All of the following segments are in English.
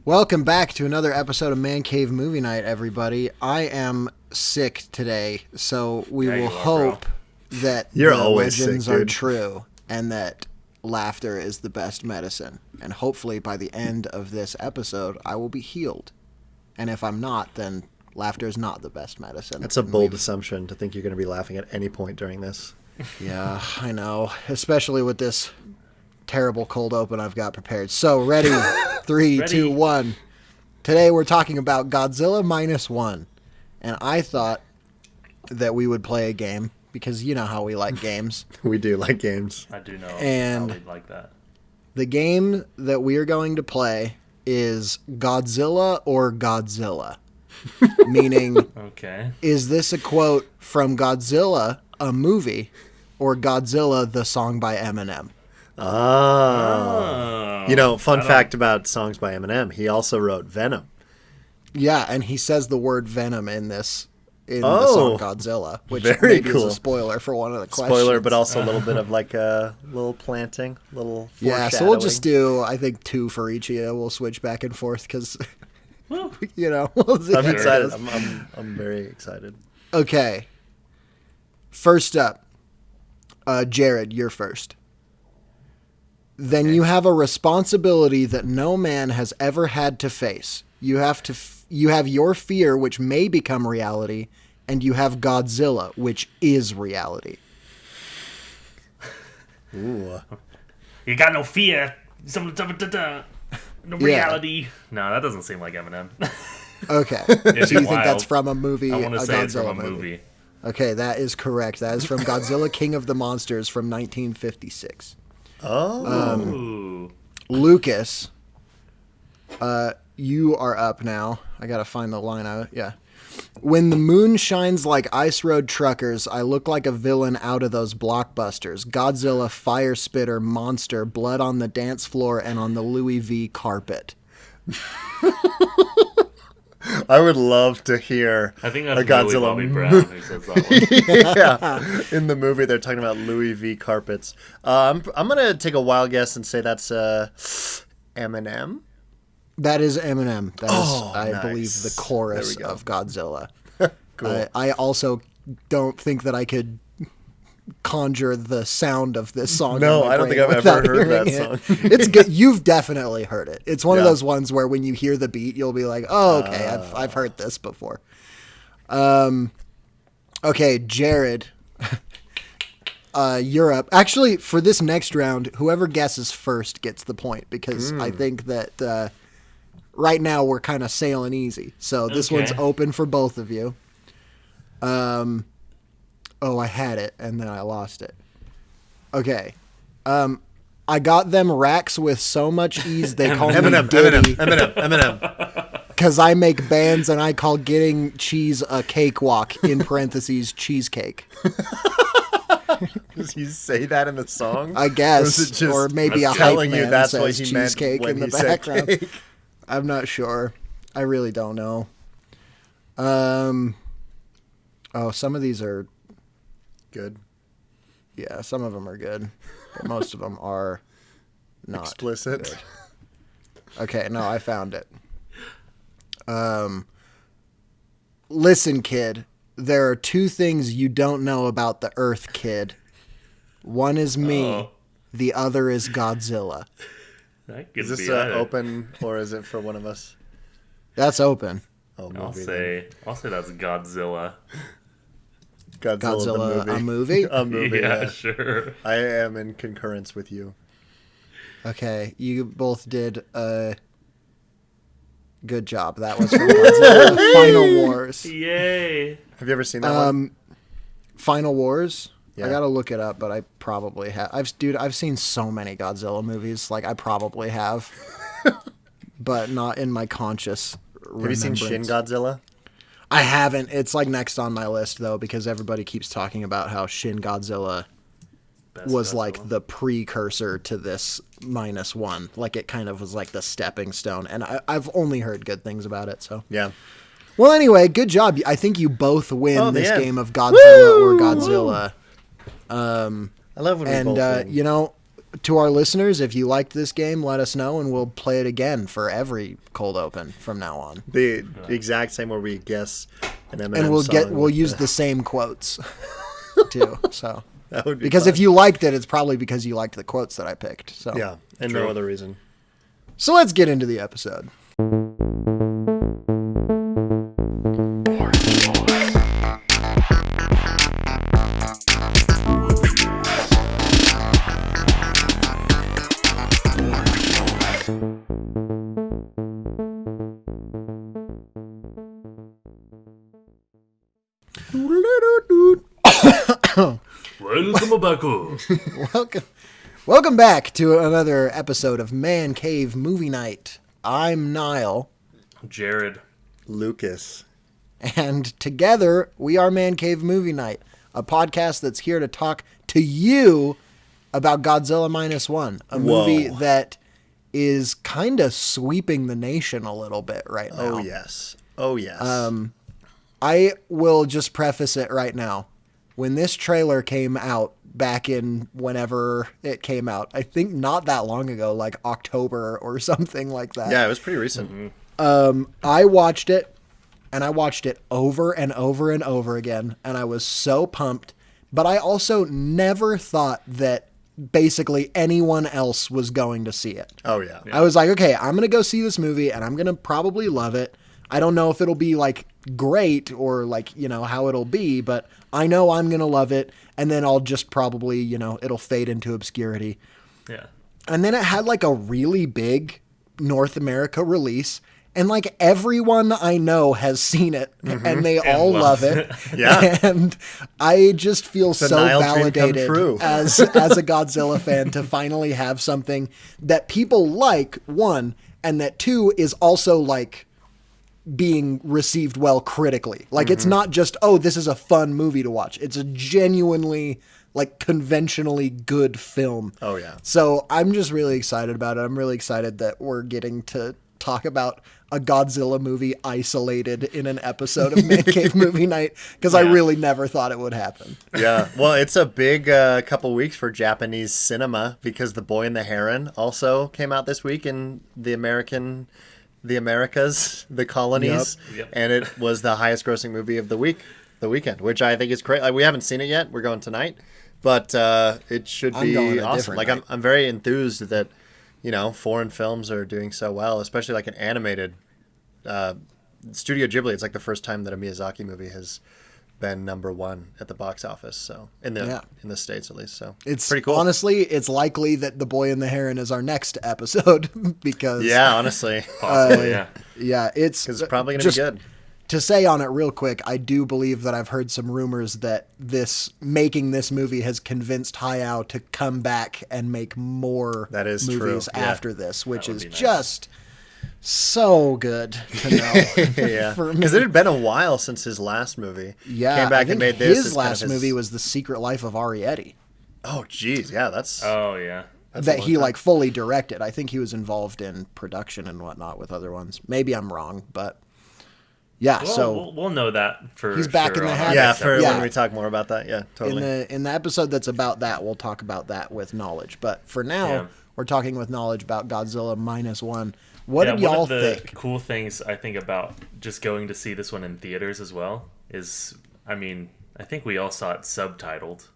Welcome back to another episode of Man Cave Movie Night, everybody. I am sick today, so we will hope that You're the always legends sick, are dude. true and that laughter is the best medicine. And hopefully by the end of this episode, I will be healed. And if I'm not, then laughter is not the best medicine. That's a bold assumption to think you're going to be laughing at any point during this. Yeah, I know. Especially with this terrible cold open I've got prepared. So, ready? 3, 2, 1. Today we're talking about Godzilla Minus One. And I thought that we would play a game, because you know how we like games. We do like games. I do know And how we'd like that. The game that we are going to play is Godzilla or Godzilla. Meaning, Okay. is this a quote from Godzilla, a movie, or Godzilla, the song by Eminem? Oh. You know, fun fact about songs by Eminem, he also wrote Venom. Yeah, and he says the word Venom in the song Godzilla, which very maybe cool. is a spoiler for one of the questions. Spoiler, but also a little bit of like a little planting, little foreshadowing. Yeah, so we'll just do, I think, 2 for each of you. We'll switch back and forth because, you know, we'll see I'm how it excited. goes. I'm very excited. Okay. First up, Jared, you're first. Then you have a responsibility that no man has ever had to face. You have your fear, which may become reality, and you have Godzilla, which is reality. Ooh. You got no fear. No reality. No, that doesn't seem like Eminem. Okay. It'd So you be think that's wild. from a movie, I a want to say it's from Godzilla a movie. Okay, that is correct. That is from Godzilla King of the Monsters from 1956. Oh. Ooh. Lucas, you are up now. I gotta find the line out. Yeah. When the moon shines like ice road truckers, I look like a villain out of those blockbusters. Godzilla, fire spitter, monster, blood on the dance floor and on the Louis V carpet. I would love to hear I think a that's Godzilla Millie Bobby Brown who says that one. yeah, in the movie they're talking about Louis V carpets. I'm gonna take a wild guess and say that's Eminem. That is Eminem. That is, I nice. believe, the chorus There we go. of Godzilla. Cool. I also don't think that I could conjure the sound of this song. No, in my I don't think brain I've ever without heard that hearing it. song. It's good. You've definitely heard it. It's one of Yeah. those ones where when you hear the beat, you'll be like, "Oh, okay, I've heard this before." Okay, Jared, you're up. Actually, for this next round, whoever guesses first gets the point because I think that right now we're kind of sailing easy. So this Okay. one's open for both of you. Oh, I had it and then I lost it. Okay. I got them racks with so much ease they call me Diddy Eminem. because I make bands and I call getting cheese a cakewalk in parentheses cheesecake. Does he say that in the song? I Or is guess, it just or maybe a hype telling you man that's says what he meant cheesecake when in the he said background. cake? I'm not sure. I really don't know. Oh, some of these are, Good. yeah, some of them are good, but most of them are not Explicit. good. Okay, no, I found it. Listen, kid, there are 2 things you don't know about the Earth, kid. One is me, Oh. the other is Godzilla. That could Is this be either. open or is it for one of us? That's open. Oh, I'll movie. say that's Godzilla. then. Godzilla, the a movie. movie? A movie. Yeah, Yeah. sure. I am in concurrence with you. Okay, you both did a good job. That was from Godzilla Final Wars. Yay. Have you ever seen that one? Final Wars? Yeah. I gotta look it up, but I probably have. I've seen so many Godzilla movies. Like, I probably have. But not in my conscious Have you seen Shin remembrance. Godzilla? I haven't. It's like next on my list, though, because everybody keeps talking about how Shin Godzilla Best was Godzilla. like the precursor to this minus one. Like, it kind of was like the stepping stone. And I've only heard good things about it, so. Yeah. Well, anyway, good job. I think you both win Oh, the this end. game of Godzilla or Godzilla. I love when we And, both win. you know, to our listeners, if you liked this game, let us know, and we'll play it again for every cold open from now on. The exact same where we guess an Eminem And song. we'll use the same quotes too. So That would be because fun. if you liked it, it's probably because you liked the quotes that I picked. So Yeah, and True. no other reason. So let's get into the episode. Welcome back. Welcome back to another episode of Man Cave Movie Night. I'm Niall, Jared. Lucas. and together we are Man Cave Movie Night, a podcast that's here to talk to you about Godzilla Minus One, a movie Whoa. that is kind of sweeping the nation a little bit right now. Oh, yes. Oh, yes. I will just preface it right now. When this trailer came out back in whenever it came out, I think not that long ago, like October or something like that. Yeah, it was pretty recent. I watched it, and I watched it over and over and over again, and I was so pumped. But I also never thought that basically anyone else was going to see it. Oh, yeah. I was like, okay, I'm going to go see this movie, and I'm going to probably love it. I don't know if it'll be like great or like, you know, how it'll be, but I know I'm going to love it. And then I'll just probably, you know, it'll fade into obscurity. Yeah. And then it had like a really big North America release. And like everyone I know has seen it and they all love loves it. Yeah. And I just feel The so Nile dream come validated true. as a Godzilla fan to finally have something that people like, one, and that two is also like being received well critically. Like it's not just, oh, this is a fun movie to watch. It's a genuinely like conventionally good film. Oh, yeah. So I'm just really excited about it. I'm really excited that we're getting to talk about a Godzilla movie isolated in an episode of Man Cave Movie Night because I Yeah. really never thought it would happen. Yeah. Well, it's a big couple weeks for Japanese cinema because The Boy and the Heron also came out this week in the Americas, the colonies, Yep. and it was the highest grossing movie of the weekend, which I think is great. Like, we haven't seen it yet. We're going tonight, but it should I'm going be a awesome. different Like, night. I'm very enthused that, you know, foreign films are doing so well, especially like an animated Studio Ghibli. It's like the first time that a Miyazaki movie has been number one at the box office. So in the States at least. So It's pretty cool. Honestly, it's likely that The Boy and the Heron is our next episode because Yeah, honestly, Possibly, yeah. yeah, it's because it's probably going to be good. To say on it real quick, I do believe that I've heard some rumors that making this movie has convinced Hayao to come back and make more That is movies true, yeah. after this, which would is be nice. just so good to know. Yeah, for me. because it had been a while since his last movie. Yeah, came back I and think made this. his as kind of last movie was The Secret Life of Arietti Oh, geez, yeah, that's Oh, yeah. that's a that long he time. like fully directed. I think he was involved in production and whatnot with other ones. Maybe I'm wrong, but yeah. Well, so we'll know that for He's back sure in the on habit. our Yeah, next for episode. when we talk more about that. Yeah, totally. in the episode that's about that, we'll talk about that with knowledge. But for now, Yeah. we're talking with knowledge about Godzilla Minus One. What Yeah, did y'all one of the think? cool things I think about just going to see this one in theaters as well is, I mean, I think we all saw it subtitled,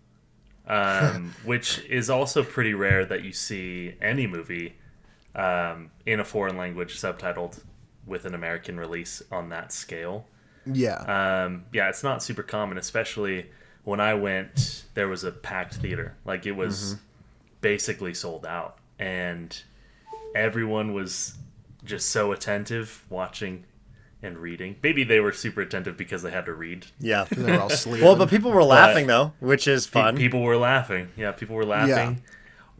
which is also pretty rare that you see any movie in a foreign language subtitled with an American release on that scale. Yeah, Yeah, it's not super common, especially when I went, there was a packed theater. Like, it was basically sold out. And everyone was just so attentive, watching and reading. Maybe they were super attentive because they had to read. Yeah. they were all sleeping. Well, but people were laughing though, which is fun. People were laughing. Yeah, people were laughing.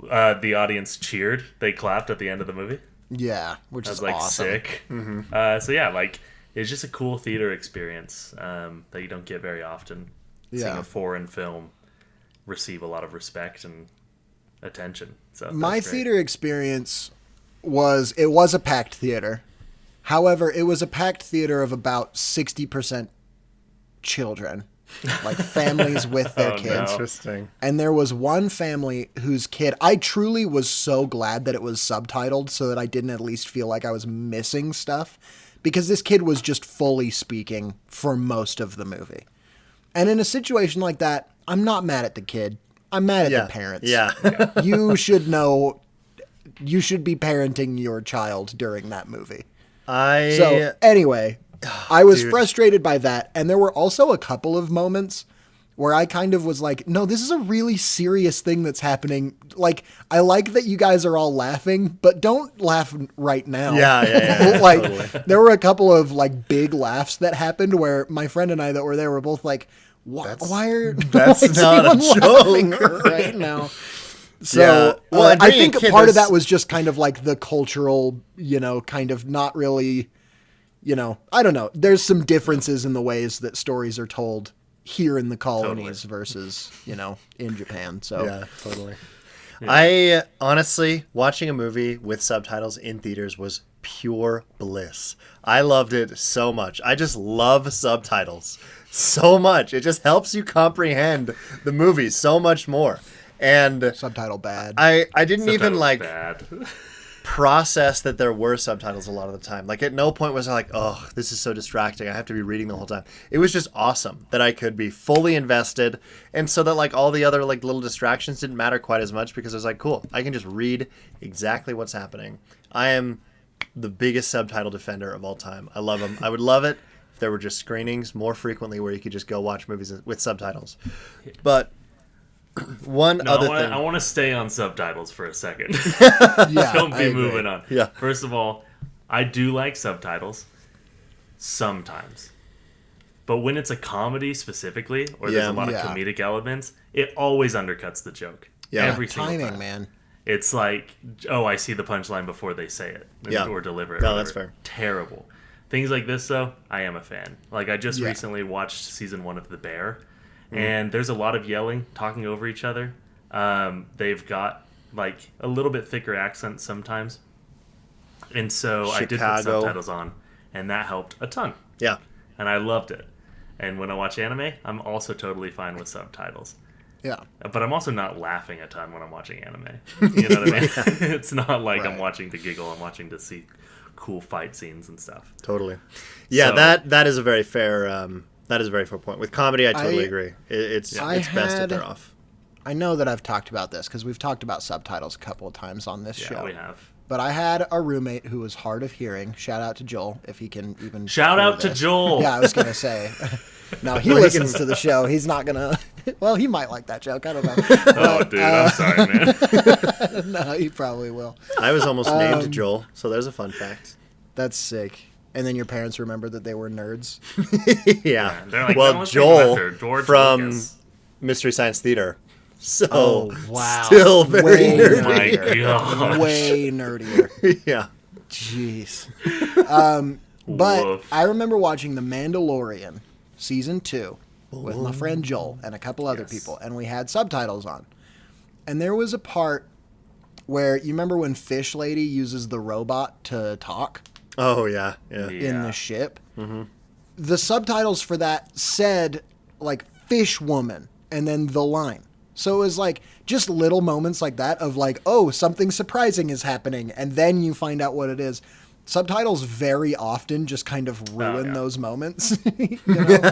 The audience cheered. They clapped at the end of the movie. yeah, which I is was like awesome. sick. So yeah, like it's just a cool theater experience that you don't get very often. Seeing Yeah. a foreign film receive a lot of respect and attention. So My that's great. theater experience was a packed theater. However, it was a packed theater of about 60% children. like families with their Oh, kids. no. Interesting. And there was one family whose kid, I truly was so glad that it was subtitled so that I didn't at least feel like I was missing stuff, because this kid was just fully speaking for most of the movie. And in a situation like that, I'm not mad at the kid. I'm mad at the parents. Yeah. You should know, you should be parenting your child during that movie. So anyway, I was frustrated by that. And there were also a couple of moments where I kind of was like, no, this is a really serious thing that's happening. Like, I like that you guys are all laughing, but don't laugh right now. Yeah. Like, Totally. there were a couple of like big laughs that happened where my friend and I that were there were both like, why That's is not a anyone laughing joke. right now? So Yeah. Well, and I being a think kid, part of there's- that was just kind of like the cultural, kind of not really, I don't know. There's some differences in the ways that stories are told here in the colonies versus, in Japan. So Yeah, totally. I honestly, watching a movie with subtitles in theaters was pure bliss. I loved it so much. I just love subtitles so much. It just helps you comprehend the movie so much more. And subtitle bad. I didn't even Subtitles like bad. process that there were subtitles a lot of the time. Like at no point was I like, oh, this is so distracting. I have to be reading the whole time. It was just awesome that I could be fully invested, and so that like all the other like little distractions didn't matter quite as much, because I was like, cool, I can just read exactly what's happening. I am the biggest subtitle defender of all time. I love them. I would love it if there were just screenings more frequently where you could just go watch movies with subtitles. But one other thing. I want to stay on subtitles for a second. Yeah, Don't I be agree. moving on. Yeah. First of all, I do like subtitles sometimes. But when it's a comedy specifically, or there's a lot of Yeah. comedic elements, it always undercuts the joke. Yeah. Every single Timing, time. man. It's like, oh, I see the punchline before they say it. Yeah. Or deliver it. No, or that's whatever. fair. Terrible. Things like this, though, I am a fan. Like, I just Yeah. recently watched season 1 of The Bear, and there's a lot of yelling, talking over each other. They've got, like, a little bit thicker accents sometimes. And so I did put Chicago. subtitles on, and that helped a ton. Yeah. And I loved it. And when I watch anime, I'm also totally fine with subtitles. Yeah. But I'm also not laughing a ton when I'm watching anime. You know what I mean? It's not like I'm Right. watching to giggle. I'm watching to see cool fight scenes and stuff. Totally. Yeah, So- that is a very fair point. With comedy, I totally I- agree. It's I it's best if had- they're off. I know that I've talked about this because we've talked about subtitles a couple of times on this Yeah, show. we have. But I had a roommate who was hard of hearing. Shout out to Joel, if he can even. Shout hear out to this. Joel. Yeah, I was gonna say. No, he Well, he listens to the show. He's not gonna. Well, he might like that joke. I don't know. Oh, dude, I'm sorry, man. No, he probably will. I was almost named Joel, so there's a fun fact. That's sick. And then your parents remembered that they were nerds. Yeah. They're like, well, "No, let's Joel name him after George from Lucas." Mystery Science Theater. So Oh, wow. still very Way nerdy. My nerdier. gosh. Way nerdier. Yeah. Jeez. But Woof. I remember watching The Mandalorian season 2 with my friend Joel and a couple other Yes. people, and we had subtitles on. And there was a part where you remember when Fish Lady uses the robot to talk Oh yeah. Yeah. in Yeah. the ship. Mm-hmm. The subtitles for that said like Fish Woman and then the line. So it was like just little moments like that of like, oh, something surprising is happening, and then you find out what it is. Subtitles very often just kind of ruin yeah. those moments. You know?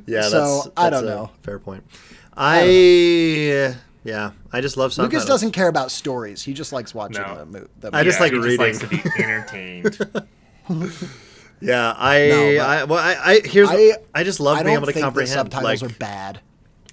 Yeah. So, That's I don't a know. Fair point. I just love subtitles. Lucas doesn't care about stories. He just likes watching No. the movie. I just like he reading. Just likes to be entertained. Yeah. No, but I just love I being don't able to think that comprehend. subtitles Like, are bad.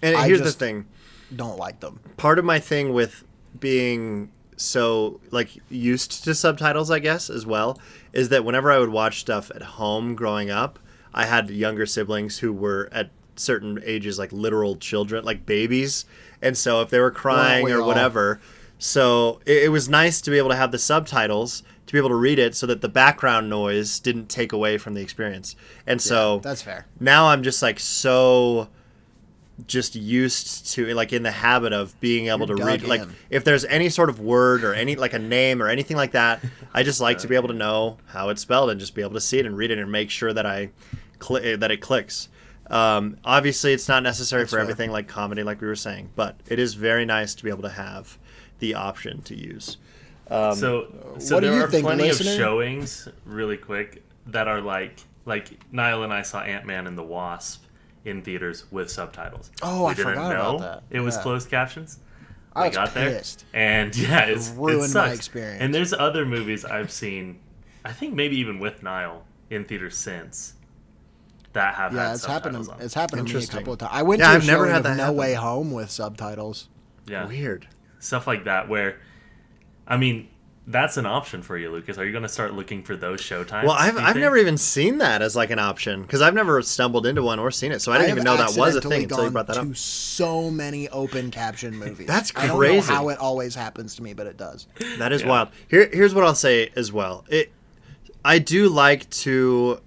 and I here's just- the thing. Don't like them. Part of my thing with being so like used to subtitles, I guess, as well, is that whenever I would watch stuff at home growing up, I had younger siblings who were at certain ages like literal children, like babies, and so if they were crying we or all? whatever, so it was nice to be able to have the subtitles to be able to read it so that the background noise didn't take away from the experience. And so That's fair. now I'm just like so just used to like in the habit of being able You're to read dug like in. if there's any sort of word or any like a name or anything like that, I just like to be able to know how it's spelled and just be able to see it and read it and make sure that that it clicks. Obviously, it's not necessary That's for fair. everything like comedy, like we were saying, but it is very nice to be able to have the option to use. So what do there you are think, plenty listener? of showings, really quick, that are like Niall and I saw Ant-Man and the Wasp in theaters with subtitles. Oh, we I forgot about that. It was Yeah. closed captions. I We was got pissed. there, and yeah, it ruined my sucks. experience. And there's other movies I've seen, I think maybe even with Niall in theaters since, that have Yeah, had it's happened. subtitles on. It's happened to me a Interesting. couple of times. I went Yeah, to a I've never showing had of that No happen. Way Home with subtitles. Yeah, Weird. stuff like that. Where, I mean, that's an option for you, Lucas. Are you going to start looking for those showtimes? Well, I've do you I've think? never even seen that as like an option because I've never stumbled into one or seen it, so I didn't even know that was a thing until you brought that up. to so many open caption movies. That's I don't know crazy. how it always happens to me, but it does. That is Yeah. wild. Here's what I'll say as well. I do like to.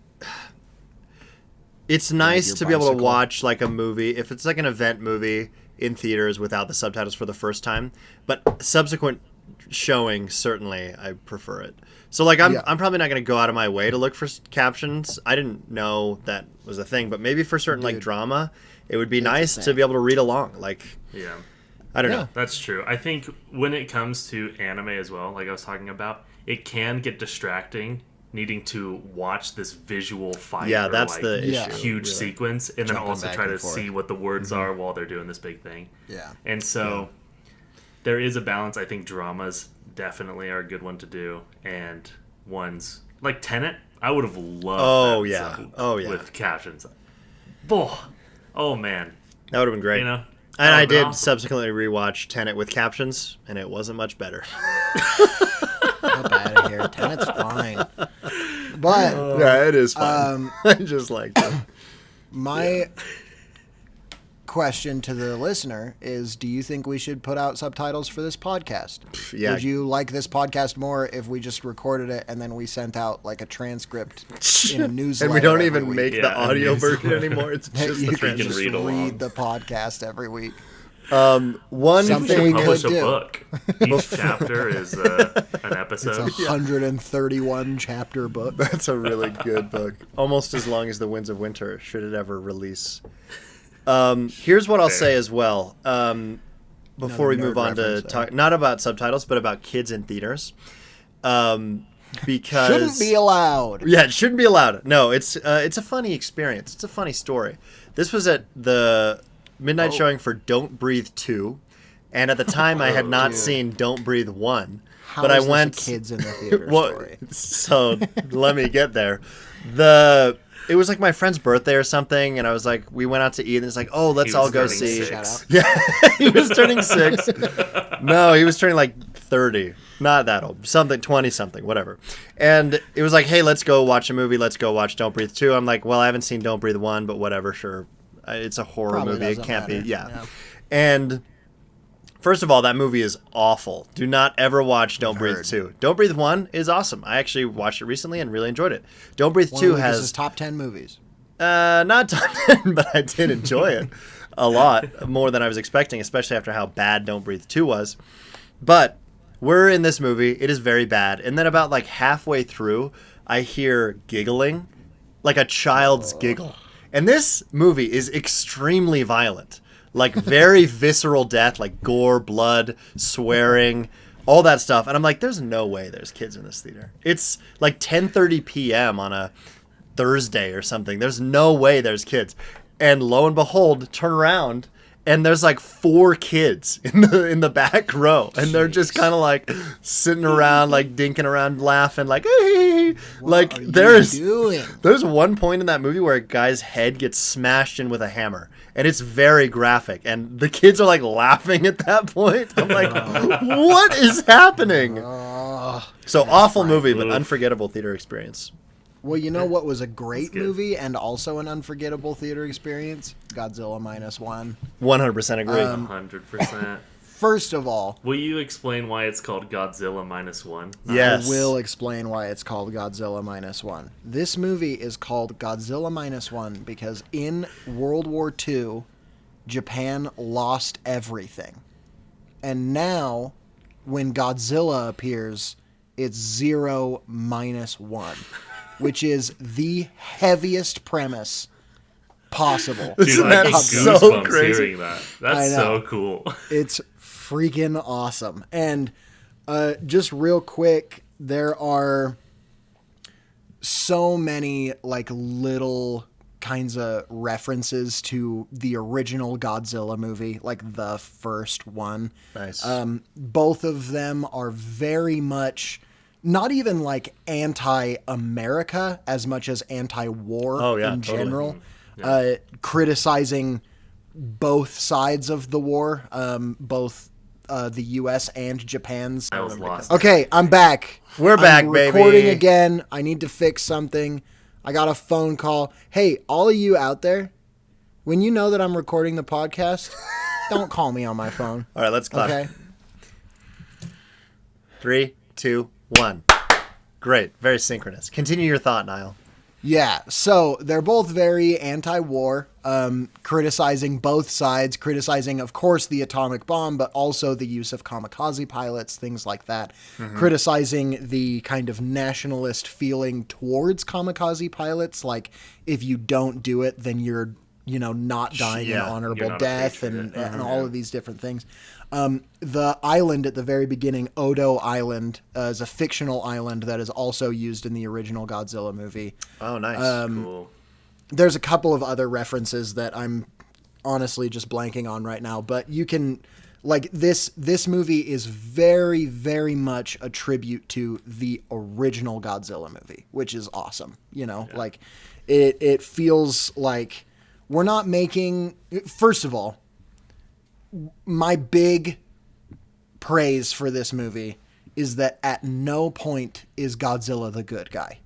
It's nice your to be able to bicycle. watch like a movie if it's like an event movie in theaters without the subtitles for the first time, but subsequent showing certainly I prefer it. So like I'm probably not going to go out of my way to look for captions. I didn't know that was a thing, but maybe for certain like Dude. drama, it would be nice the to same. be able to read along. Like Yeah. I don't Yeah. know. That's true. I think when it comes to anime as well, like I was talking about, it can get distracting needing to watch this visual fight. Yeah, or that's like the Yeah. issue. huge really. sequence, and then Jumping also back try to and forth. see what the words are while they're doing this big thing. Yeah. And so there is a balance. I think dramas definitely are a good one to do, and ones like Tenet, I would have loved. Oh, that yeah. sub Oh, yeah. with captions. Oh man, That would have been great. you know. And That I would've been did awesome. subsequently rewatch Tenet with captions, and it wasn't much better. Get out of here. Tenet's fine. But Yeah, it is fun. I just like it. my question to the listener is, do you think we should put out subtitles for this podcast? Yeah. Would you like this podcast more if we just recorded it and then we sent out like a transcript in a newsletter? And we don't every even week? make the Yeah, a audio newsletter. version anymore. It's That just you the can transcript. just read read, along. the podcast every week. One Something We we should thing. could publish a do. book. Each chapter is an episode. It's a 131 chapter book. That's a really good book. Almost as long as The Winds of Winter, should it ever release. Here's what I'll Fair. say as well. Before we Another move nerd on to reference there. talk, not about subtitles, but about kids in theaters. Because Shouldn't be allowed. Yeah, it shouldn't be allowed. No, it's a funny experience. It's a funny story. This was at the midnight showing for Don't Breathe 2, and at the time I had not dude. seen Don't Breathe 1. How but is I this a went kids in the theater well, story? so let me get there. It was like my friend's birthday or something, and I was like, we went out to eat, and it's like, oh, let's He all was go turning see. 6. Shout out. Yeah, he was turning 6. No, he was turning like 30. Not that old. Something, 20 something, whatever. And it was like, hey, let's go watch a movie. Let's go watch Don't Breathe 2. I'm like, well, I haven't seen Don't Breathe 1, but whatever, sure. It's a horror Probably movie. It doesn't can't matter. be. Yeah. Yeah. And first of all, that movie is awful. Do not ever watch Don't Breathe heard. 2. Don't Breathe 1 is awesome. I actually watched it recently and really enjoyed it. Don't Breathe One 2 of Lucas's has top 10 movies. not top 10, but I did enjoy it a lot more than I was expecting, especially after how bad Don't Breathe 2 was. But we're in this movie. It is very bad. And then about like halfway through, I hear giggling, like a child's giggle. And this movie is extremely violent, like very visceral death, like gore, blood, swearing, all that stuff. And I'm like, there's no way there's kids in this theater. It's like 10:30 p.m. on a Thursday or something. There's no way there's kids. And lo and behold, turn around and there's like 4 kids in the back row, and they're just kind of like sitting around, like dinking around, laughing, like hey, like What are you there's doing? there's one point in that movie where a guy's head gets smashed in with a hammer, and it's very graphic, and the kids are like laughing at that point. I'm like, what is happening? So awful movie, but Oof. unforgettable theater experience. Well, you know what was a great good. movie and also an unforgettable theater experience? Godzilla -1. 100% agree. 100%. First of all, Will you explain why it's called Godzilla -1? Yes. I will explain why it's called Godzilla -1. This movie is called Godzilla -1 because in World War II, Japan lost everything. And now, when Godzilla appears, it's 0 - 1, which is the heaviest premise possible. Dude, I get That's so goosebumps crazy. hearing that. That's I know. so cool. It's freaking awesome. And just real quick, there are so many like little kinds of references to the original Godzilla movie, like the first one. Nice. Both of them are very much not even like anti-America as much as anti-war Oh, yeah, in totally. general, criticizing both sides of the war, both the U.S. and Japan's. I was lost. Okay, I'm back. We're back, I'm baby. recording again. I need to fix something. I got a phone call. Hey, all of you out there, when you know that I'm recording the podcast, don't call me on my phone. All right, let's clap. Okay? 3, 2, 1. Great. Very synchronous. Continue your thought, Niall. Yeah, so they're both very anti-war, criticizing both sides, criticizing, of course, the atomic bomb, but also the use of kamikaze pilots, things like that, criticizing the kind of nationalist feeling towards kamikaze pilots, like if you don't do it, then you're, not dying an Yeah, honorable you're not a death patriot. and all of these different things. The island at the very beginning, Odo Island, is a fictional island that is also used in the original Godzilla movie. Oh, nice. Cool. There's a couple of other references that I'm honestly just blanking on right now, but you can like this movie is very, very much a tribute to the original Godzilla movie, which is awesome. Like it feels like we're not making, first of all, my big praise for this movie is that at no point is Godzilla the good guy.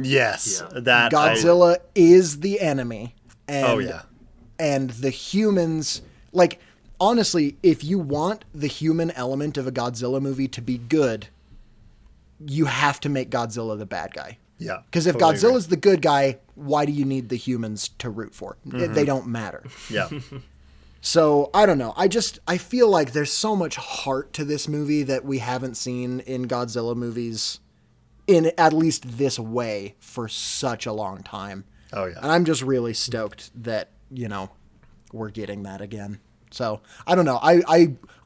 Yes. Yeah. That Godzilla is the enemy. And, Oh, yeah. And the humans, like, honestly, if you want the human element of a Godzilla movie to be good, you have to make Godzilla the bad guy. Yeah. Because if totally Godzilla's the good guy, why do you need the humans to root for? They don't matter. agree. Yeah. So, I don't know. I feel like there's so much heart to this movie that we haven't seen in Godzilla movies in at least this way for such a long time. Oh, yeah. And I'm just really stoked that, we're getting that again. So, I don't know.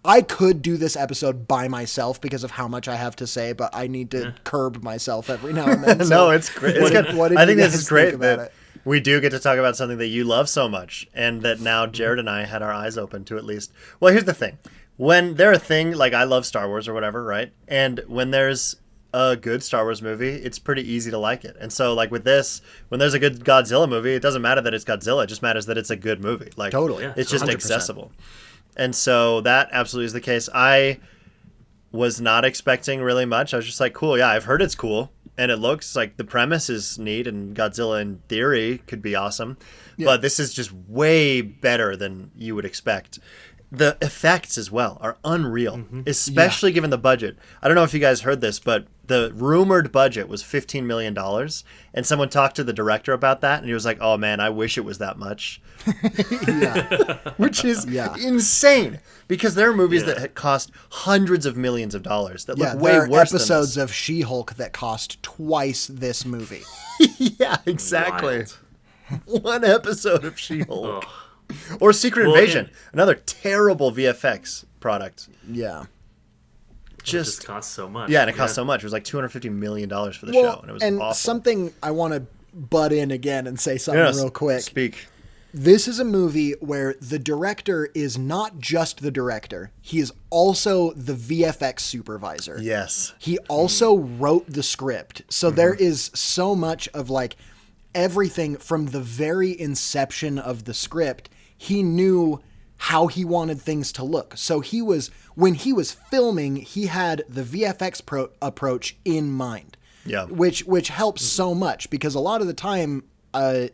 I could do this episode by myself because of how much I have to say, but I need to curb myself every now and then. No, So it's great. It's what good. did- what did I you think this guys is great think about that it? we do get to talk about something that you love so much, and that now Jared and I had our eyes open to at least. Well, here's the thing: when they're a thing, like I love Star Wars or whatever, right? And when there's a good Star Wars movie, it's pretty easy to like it. And so, like with this, when there's a good Godzilla movie, it doesn't matter that it's Godzilla; it just matters that it's a good movie. Like Totally. Yeah, it's just 100%. accessible. And so that absolutely is the case. I was not expecting really much. I was just like, cool, yeah, I've heard it's cool. And it looks like the premise is neat, and Godzilla in theory could be awesome. But this is just way better than you would expect. The effects as well are unreal, especially given the budget. I don't know if you guys heard this, but the rumored budget was $15 million. And someone talked to the director about that, and he was like, oh man, I wish it was that much. Which is insane, because there are movies that cost hundreds of millions of dollars that look way there are worse episodes than of She-Hulk that cost twice this movie. this. Yeah, exactly. Wild. One episode of She-Hulk. Ugh. Or Secret Well, Invasion, another terrible VFX product. Yeah. It just costs so much. Yeah, and it cost so much. It was like $250 million for the Well, show, and it was and awful. something I want to butt in again and say something No, real quick. Speak. This is a movie where the director is not just the director. He is also the VFX supervisor. Yes. He also wrote the script. So there is so much of like everything from the very inception of the script. He knew how he wanted things to look. So when he was filming, he had the VFX approach in mind. Yeah. Which helps so much, because a lot of the time, a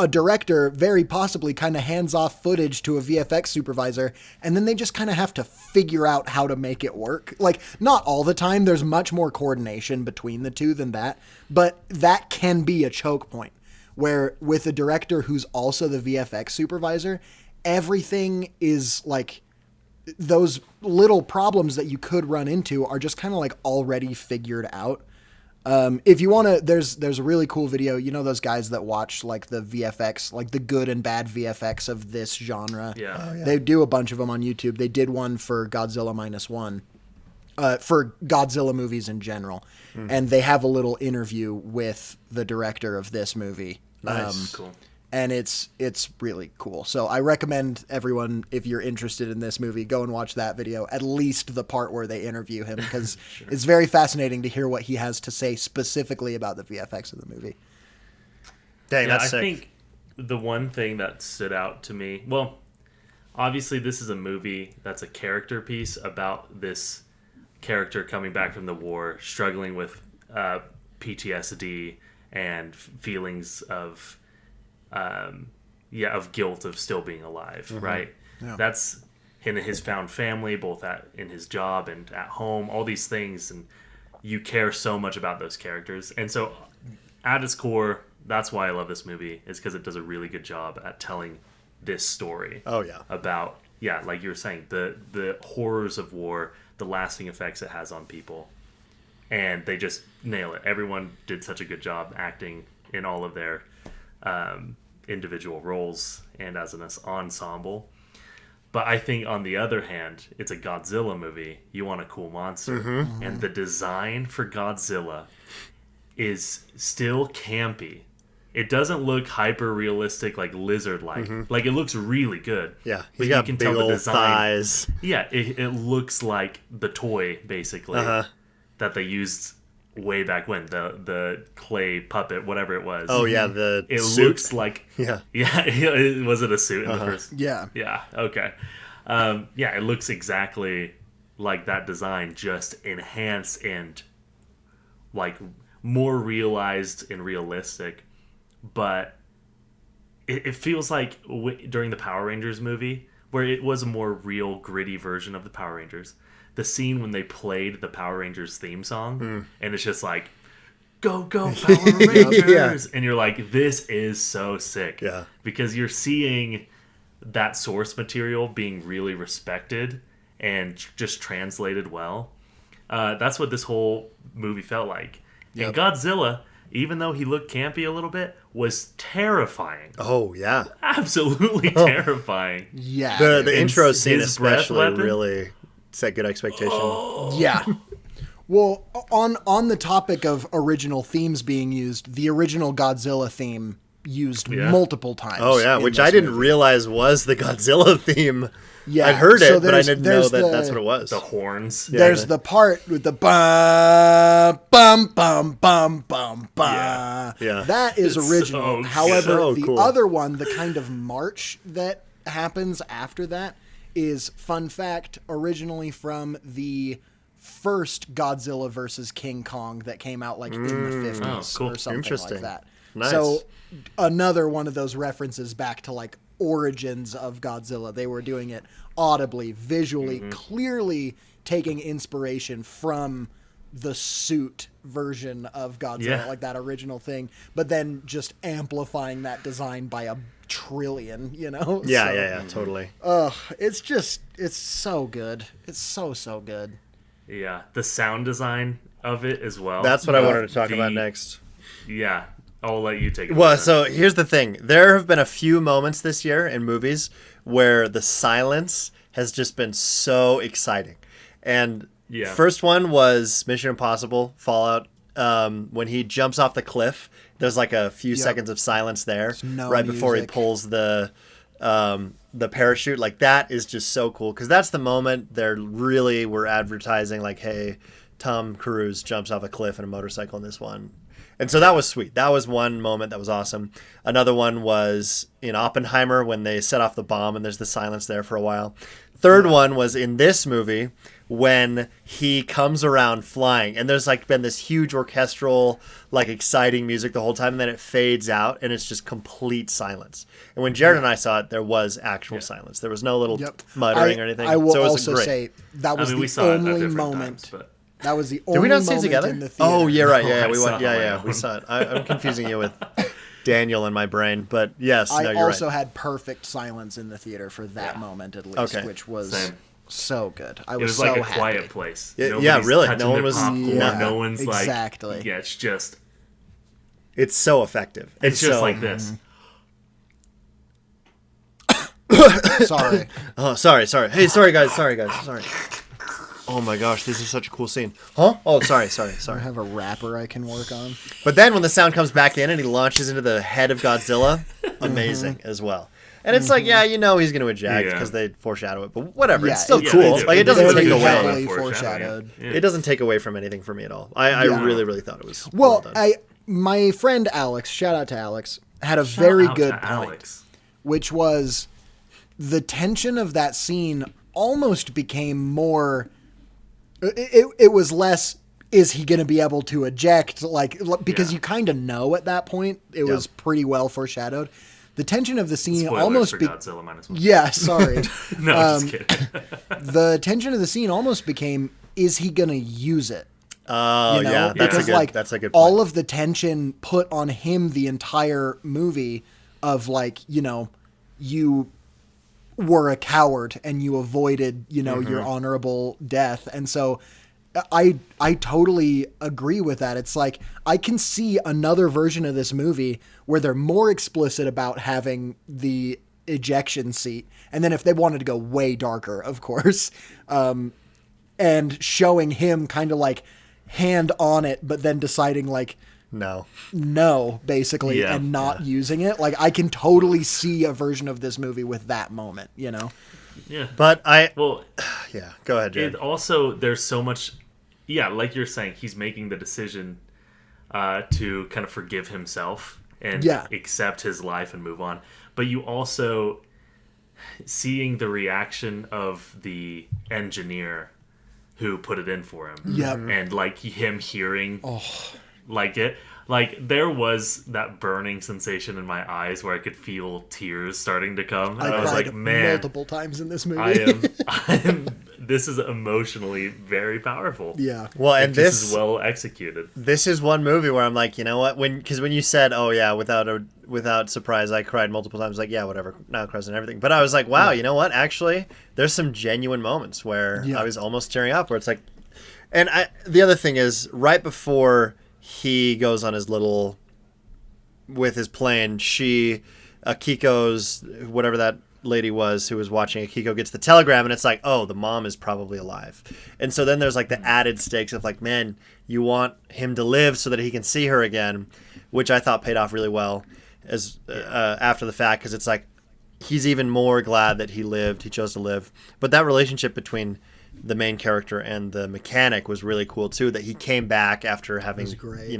director very possibly kind of hands off footage to a VFX supervisor, and then they just kind of have to figure out how to make it work. Like, not all the time. There's much more coordination between the two than that, but that can be a choke point, where with a director who's also the VFX supervisor, everything is like, those little problems that you could run into are just kind of like already figured out. If you want to, there's a really cool video. You know those guys that watch like the VFX, like the good and bad VFX of this genre. Yeah. Oh, yeah. They do a bunch of them on YouTube. They did one for Godzilla -1, for Godzilla movies in general, and they have a little interview with the director of this movie. Nice. Cool. And it's really cool. So I recommend everyone, if you're interested in this movie, go and watch that video, at least the part where they interview him, because it's very fascinating to hear what he has to say specifically about the VFX of the movie. Dang, Yeah, that's I sick. think the one thing that stood out to me, well, obviously this is a movie that's a character piece about this character coming back from the war, struggling with PTSD and feelings of of guilt of still being alive, right? Yeah. That's in his found family, both in his job and at home, all these things, and you care so much about those characters. And so at its core, that's why I love this movie, is because it does a really good job at telling this story. Oh, yeah. About, like you were saying, the horrors of war, the lasting effects it has on people. And they just nail it. Everyone did such a good job acting in all of their individual roles and as an ensemble. But I think, on the other hand, it's a Godzilla movie. You want a cool monster. Mm-hmm. And the design for Godzilla is still campy. It doesn't look hyper realistic, like lizard-like. Like, it looks really good. Yeah, but he's got big old thighs. Yeah, it looks like the toy, basically, that they used way back when, the clay puppet, whatever it was. Oh, yeah, the It suit. looks like... Yeah. Yeah, was it a suit in the first... Yeah. Yeah, okay. It looks exactly like that design, just enhanced and, like, more realized and realistic. But it feels like during the Power Rangers movie, where it was a more real, gritty version of the Power Rangers, the scene when they played the Power Rangers theme song, and it's just like, go, go, Power Rangers! And you're like, this is so sick. Yeah. Because you're seeing that source material being really respected and just translated well. That's what this whole movie felt like. Yep. And Godzilla, even though he looked campy a little bit, was terrifying. Oh, yeah. Absolutely terrifying. Yeah. The intro scene his breath especially weapon? really set good expectation. Yeah. Well, on the topic of original themes being used, the original Godzilla theme used multiple times. Oh, yeah, in which this I didn't movie. realize was the Godzilla theme. Yeah, I'd heard so it, but I didn't know there's that the- that's what it was. The horns. There's the part with the bum bum bum bum bum bum. Yeah. That is It's original. so However, so the cool. other one, the kind of march that happens after that, is, fun fact, originally from the first Godzilla versus King Kong that came out like in the 50s cool. or something Interesting. like that. Nice. So another one of those references back to like origins of Godzilla. They were doing it audibly, visually, clearly taking inspiration from the suit version of Godzilla, like that original thing, but then just amplifying that design by a trillion, you know? Yeah, totally. It's so good. It's so good. Yeah. The sound design of it as well. That's what I wanted to talk about next. Yeah. I'll let you take it. Well, over. so here's the thing. There have been a few moments this year in movies where the silence has just been so exciting. And first one was Mission Impossible Fallout. When he jumps off the cliff, there's like a few seconds of silence there right before he music. pulls the parachute. Like, that is just so cool, because that's the moment they're really were advertising, like, hey, Tom Cruise jumps off a cliff in a motorcycle in this one. And so that was sweet. That was one moment that was awesome. Another one was in Oppenheimer when they set off the bomb and there's the silence there for a while. Third one was in this movie when he comes around flying and there's like been this huge orchestral, like, exciting music the whole time, and then it fades out and it's just complete silence. And when Jared and I saw it, there was actual silence. There was no little muttering or anything. I will so it was also great. say that was we the saw it at only different moment. times, but... That was the Did only we not see it moment together? in the theater. Oh, yeah, right. No, Yeah, I we saw went. it on Yeah, my yeah, own. we saw it. I'm confusing you with Daniel in my brain, but yes, I no, you're also right. had perfect silence in the theater for that moment at least, Okay. which was Same. So good. I It was was so like a happy. quiet place. Yeah, Nobody's really. touching No one their was- popcorn. Yeah, No one's exactly. like, yeah, it's just so effective. it's just so, like this. Sorry. Oh, sorry. Hey, sorry guys. Sorry. Oh my gosh, this is such a cool scene. Huh? Oh, sorry. I have a wrapper I can work on. But then when the sound comes back in and he launches into the head of Godzilla, amazing as well. And it's like, yeah, you know he's going to eject Yeah. because they foreshadow it, but whatever. Yeah, it's still yeah, cool. they do. Like it They doesn't do a take good job away. of Heavily foreshadowed. Yeah. It doesn't take away from anything for me at all. I Yeah. really, really thought it was Well, done. my friend Alex, shout out to Alex, had a very Shout out good to point, Alex. which was the tension of that scene almost became more. It was less. Is he going to be able to eject? Like because Yeah. you kind of know at that point. It was pretty well foreshadowed. The tension of the scene Spoilers almost for be- Godzilla minus one. Yeah, sorry. No, just kidding. The tension of the scene almost became: is he going to use it? Oh, You know? yeah. That's Because, a good, like, that's a good point. all of the tension put on him the entire movie of like, you were a coward and you avoided, your honorable death. And so I totally agree with that. It's like I can see another version of this movie where they're more explicit about having the ejection seat. And then if they wanted to go way darker, of course, and showing him kind of like hand on it, but then deciding like, no, basically, Yeah. and not using it. Like I can totally see a version of this movie with that moment, Yeah. But Well, yeah, go ahead, Jared. it also there's so much. Yeah, like you're saying, he's making the decision to kind of forgive himself and Yeah. accept his life and move on. But you also seeing the reaction of the engineer who put it in for him. Yep. And like him hearing like it. Like there was that burning sensation in my eyes where I could feel tears starting to come. And I I was cried like, man, multiple times in this movie. I am this is emotionally very powerful. Yeah. Well, Like, and this is well executed. this is one movie where I'm like, you know what? Because when you said, "Oh yeah," without surprise, I cried multiple times. Like, yeah, whatever, now cries and everything. But I was like, wow, you know what? Actually, there's some genuine moments where Yeah. I was almost tearing up. Where it's like, and the other thing is, right before he goes on his little with his plane, Akiko's whatever that lady was who was watching Akiko gets the telegram, and it's like, oh, the mom is probably alive. And so then there's like the added stakes of like, man, you want him to live so that he can see her again, which I thought paid off really well as after the fact, because it's like he's even more glad that he chose to live. But that relationship between the main character and the mechanic was really cool too, that he came back after having great.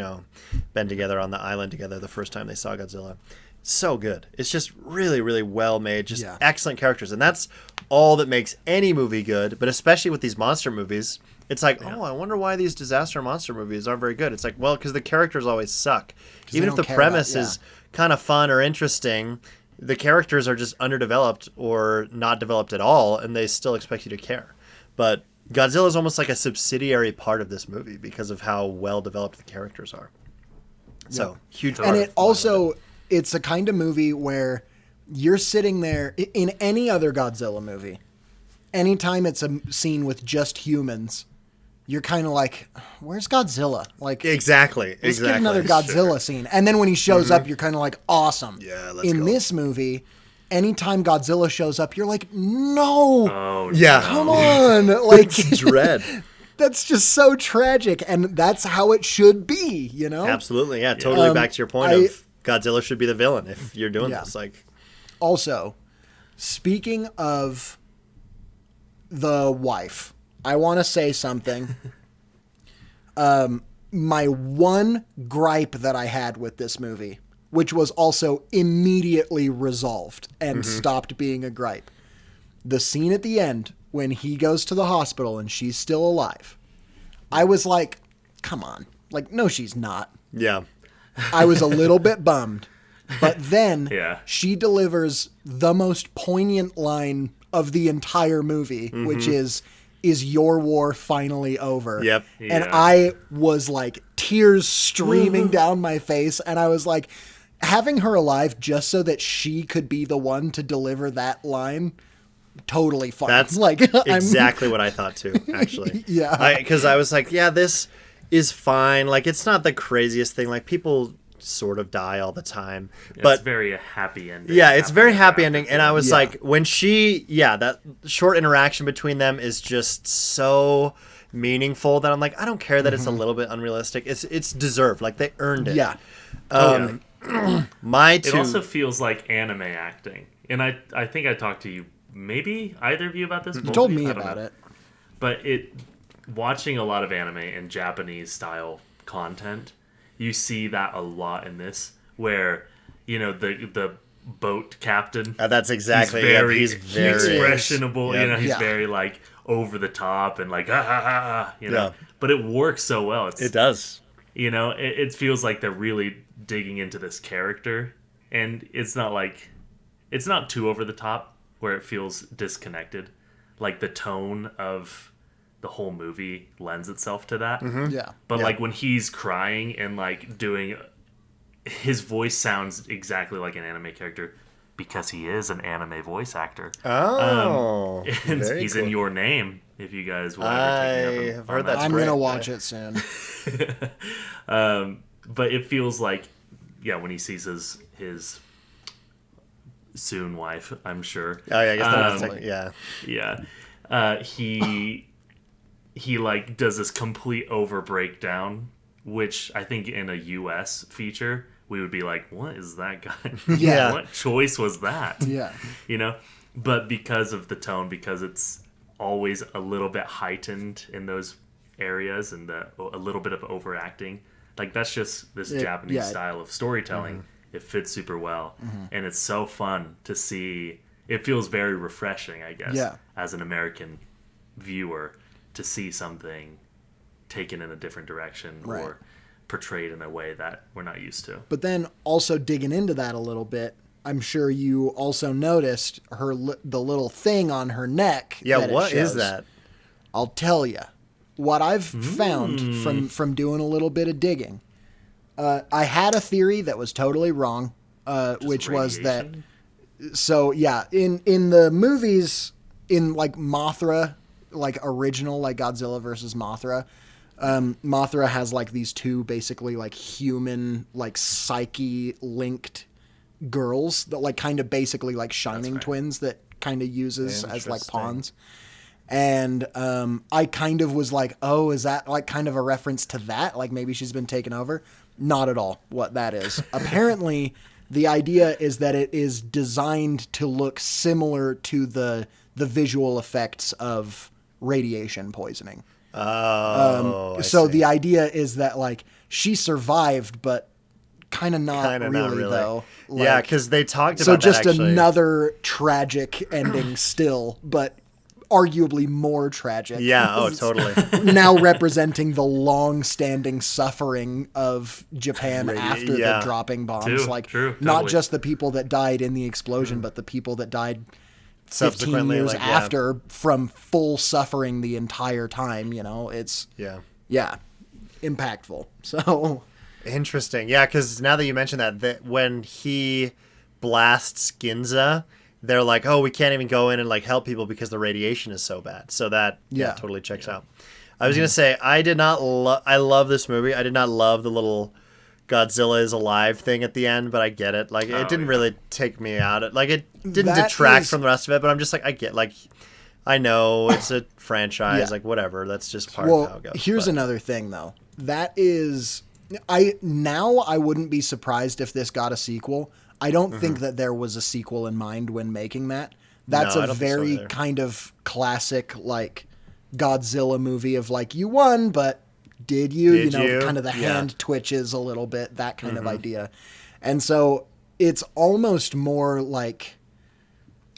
been together on the island together the first time they saw Godzilla. So good. It's just really, really well made, just Yeah. excellent characters. And that's all that makes any movie good, but especially with these monster movies, it's like, oh, I wonder why these disaster monster movies aren't very good. It's like, well, because the characters always suck. Even if don't the care premise about- is kind of fun or interesting, the characters are just underdeveloped or not developed at all, and they still expect you to care. But Godzilla is almost like a subsidiary part of this movie because of how well developed the characters are. So, huge part And of it why I love also, it's a kind of movie where you're sitting there in any other Godzilla movie, anytime it's a scene with just humans, you're kind of like, where's Godzilla? Like, Exactly. let's get another Godzilla scene. And then when he shows up, you're kind of like, awesome. Yeah, let's In go. this movie, anytime Godzilla shows up, you're like, no, Oh, Yeah. come on. Like, Dread. that's just so tragic. And that's how it should be, you know? Absolutely. Yeah, totally back to your point I- of Godzilla should be the villain if you're doing Yeah. this. Like, Also, speaking of the wife, I want to say something. My one gripe that I had with this movie, which was also immediately resolved and stopped being a gripe. The scene at the end when he goes to the hospital and she's still alive. I was like, come on. Like, no, she's not. yeah. I was a little bit bummed. But then Yeah. she delivers the most poignant line of the entire movie, which is your war finally over? Yep. And Yeah. I was like tears streaming down my face. And I was like, having her alive just so that she could be the one to deliver that line totally fine. That's like exactly what I thought too, actually. Yeah. Because I was like, yeah, this is fine. Like, it's not the craziest thing. Like, people sort of die all the time. But it's very a happy ending. yeah, it's very happy ending. And I was Yeah. like, when that short interaction between them is just so meaningful that I'm like, I don't care that it's a little bit unrealistic. It's deserved. Like, they earned it. Yeah. My It two. also feels like anime acting. And I think I talked to you, maybe either of you about this. You told me about it. But watching a lot of anime and Japanese style content, you see that a lot in this, where, you know, the boat captain. That's exactly. He's He's very very expressionable. Yeah. You know, he's Yeah. very like over the top and like you know. Yeah. But it works so well. It does. You know, it feels like they're really digging into this character, and it's not too over the top where it feels disconnected. Like, the tone of the whole movie lends itself to that. Yeah. But Yeah. like when he's crying and like doing, his voice sounds exactly like an anime character because he is an anime voice actor. Oh, And very he's cool. in Your Name. If you guys will ever take me I up have on heard that. that's I'm great. gonna watch it soon. But it feels like, yeah, when he sees his soon wife, I'm sure. Oh yeah, I guess that's Um, like, yeah. Yeah. He like does this complete over breakdown, which I think in a US feature we would be like, what is that guy? Yeah. What choice was that? Yeah. You know? But because of the tone, because it's always a little bit heightened in those areas and a little bit of overacting, like that's just this Japanese yeah. style of storytelling. It fits super well, and it's so fun to see. It feels very refreshing, I guess, Yeah. as an American viewer, to see something taken in a different direction Right. or portrayed in a way that we're not used to. But then also digging into that a little bit, I'm sure you also noticed the little thing on her neck. Yeah, that it what is shows. that? I'll tell you. What I've found from doing a little bit of digging, I had a theory that was totally wrong, which was that. Radiation? So yeah, in the movies, in like Mothra, like original, like Godzilla versus Mothra, Mothra has like these two basically like human, like psyche linked girls that like kind of basically like shining right. twins that kind of uses as like Interesting. pawns. And I kind of was like, oh, is that like kind of a reference to that? Like maybe she's been taken over? Not at all what that is. Apparently, the idea is that it is designed to look similar to the visual effects of radiation poisoning. Oh, I So see. the idea is that like she survived, but kind of not, Kinda really, not really. though. Yeah, Like, because they talked about so that, just actually. another tragic ending still, but arguably more tragic. Yeah, oh, totally. Now representing the long-standing suffering of Japan after yeah. the dropping bombs. True, Like true, not totally. just the people that died in the explosion, but the people that died 15 Subsequently, years like, yeah. after from full suffering the entire time. You know, it's Yeah. impactful. So Interesting. Yeah, because now that you mention that when he blasts Ginza, they're like, oh, we can't even go in and like help people because the radiation is so bad. So that Yeah. totally checks out. I was gonna say I did not. I love this movie. I did not love the little Godzilla is alive thing at the end, but I get it. Like it didn't really take me out. Like it didn't That detract is- from the rest of it. But I'm just like I know it's a franchise. Yeah. Like whatever. That's just part of how it goes. Here's but- another thing though. That is I wouldn't be surprised if this got a sequel. I don't think that there was a sequel in mind when making that. That's No, I a don't think so very either. kind of classic like Godzilla movie of like you won, but did you? Did you know, you? kind of the Yeah. hand twitches a little bit, that kind of idea. And so it's almost more like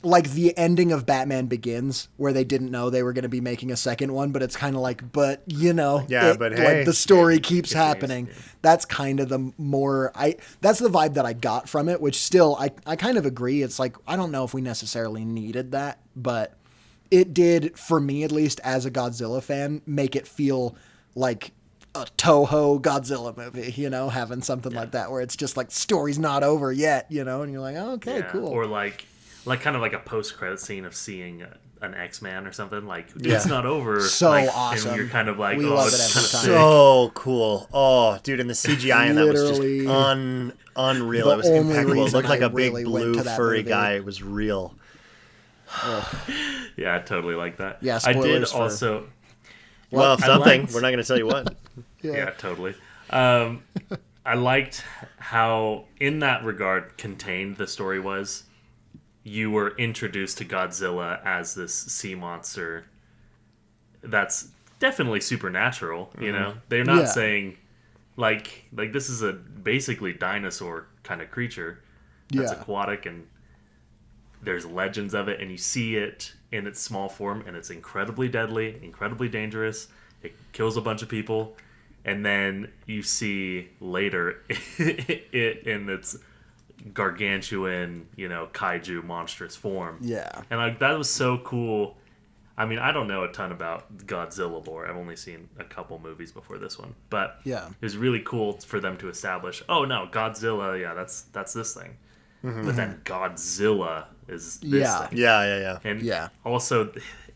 the ending of Batman Begins, where they didn't know they were going to be making a second one, but it's kind of like, but you know, Yeah, but hey. like the story keeps continues, happening. yeah. That's kind of the more that's the vibe that I got from it, which still I kind of agree. It's like I don't know if we necessarily needed that, but it did, for me at least, as a Godzilla fan, make it feel like a Toho Godzilla movie, you know, having something like that where it's just like story's not over yet, you know, and you're like, oh, okay, Yeah, cool. Or like like kind of like a post-credit scene of seeing an X-Man or something. Like Yeah. it's not over. So like, awesome. And you're kind of like, We oh, love it's it every kind of time. sick. So cool. Oh, dude, and the CGI in that was just Literally, unreal. the It was only impeccable. It reason looked like I a big really went blue to that furry movie. guy. It was real. Yeah, I totally like that. Yeah, I did spoilers for- also. Well, I something. liked- We're not going to tell you what. Yeah, totally. I liked how, in that regard, contained the story was. You were introduced to Godzilla as this sea monster that's definitely supernatural, you know? They're not Yeah. saying, like this is a basically dinosaur kind of creature that's Yeah. aquatic, and there's legends of it, and you see it in its small form, and it's incredibly deadly, incredibly dangerous. It kills a bunch of people. And then you see later it in its gargantuan, kaiju monstrous form. Yeah. And that was so cool. I mean, I don't know a ton about Godzilla lore. I've only seen a couple movies before this one. But Yeah. it was really cool for them to establish, oh no, Godzilla, yeah, that's this thing. But then Godzilla is this Yeah. thing. Yeah. And Yeah. also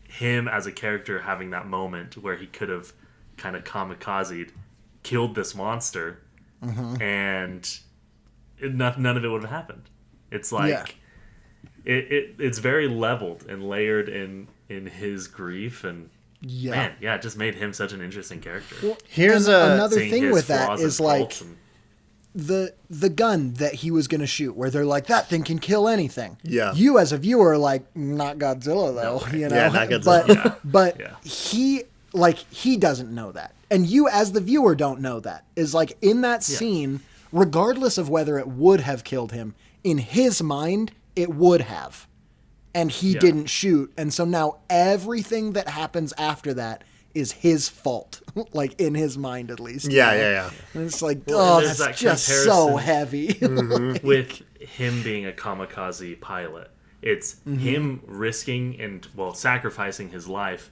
him as a character having that moment where he could have kind of kamikazed, killed this monster, and none of it would have happened. It's like it's very leveled and layered in his grief, and Yeah. man, yeah, it just made him such an interesting character. Here's And another Seeing thing his with that flaws and is like faults and- the gun that he was going to shoot, where they're like, that thing can kill anything. Yeah. You as a viewer are like, not Godzilla though, No. you know. Yeah, not Godzilla. But Yeah. he doesn't know that, and you as the viewer don't know that. Is like in that scene, regardless of whether it would have killed him, in his mind it would have, and he Yeah. didn't shoot, and so now everything that happens after that is his fault, like in his mind at least. Yeah. And it's like, Well, oh, and there's that's that just so comparison. heavy. with him being a kamikaze pilot. It's him risking and sacrificing his life